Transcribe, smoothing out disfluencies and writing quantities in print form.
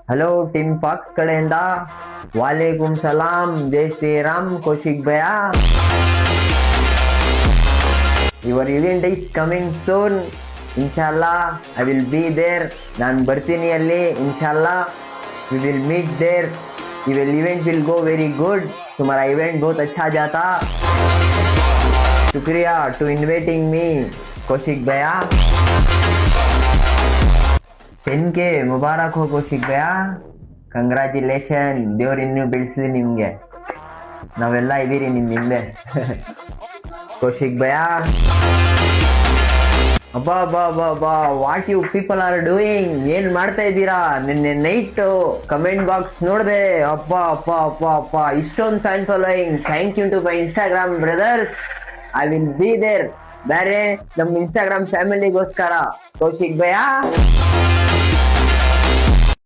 Hello Tim pox ಕಡೆಯಿಂದ ವಾಲೇಕುಮ್ ಸಲಾಂ, ಜೈ ಶ್ರೀರಾಮ್, ಕೌಶಿಕ್ ಭಯ. Your event is coming soon. ಇನ್ಶಾಲ್ಲಾ ಐ ವಿಲ್ ಬಿ ದೇರ್. ನಾನು ಬರ್ತೀನಿ ಅಲ್ಲಿ ಇನ್ಶಾಲ್ಲಾ. We will meet there. Your event will go very good. तुम्हारा इवेंट बहुत अच्छा जाता. शुक्रिया टू इन्वाइटिंग मी कौशिक भैया. 10K ಮುಬಾರಕ್ ಹೋ ಕೌಶಿಕ್ ಭಯ್ಯ. ಕಂಗ್ರ್ಯಾಚುಲೇಷನ್. ದೇವ್ರು ಇನ್ನೂ ಬೆಳೆಸಲಿ ನಿಮಗೆ. ನಾವೆಲ್ಲ ಇದೀರಿ ನಿಮ್ಮ ಹಿಂದೆ. ಕೌಶಿಕ್ ಭಯ್ಯ, ಅಬ್ಬಾ ಬಾ ಬಾ ಬಾ, what you people are doing? ಏನ್ ಮಾಡ್ತಾ ಇದ್ದೀರಾ? ನಿನ್ನೆ ನೈಟ್ ಕಮೆಂಟ್ ಬಾಕ್ಸ್ ನೋಡಿದೆ. ಅಪ್ಪ ಅಪ್ಪ ಅಪ್ಪ ಅಪ್ಪ, ಇಷ್ಟೊಂದು fan following. Thank you to my Instagram brothers. I will be there. ಬೇರೆ ನಮ್ಮ ಇನ್ಸ್ಟಾಗ್ರಾಮ್ ಫ್ಯಾಮಿಲಿಗೋಸ್ಕರ ಕೌಶಿಕ್ ಭಯ್ಯ.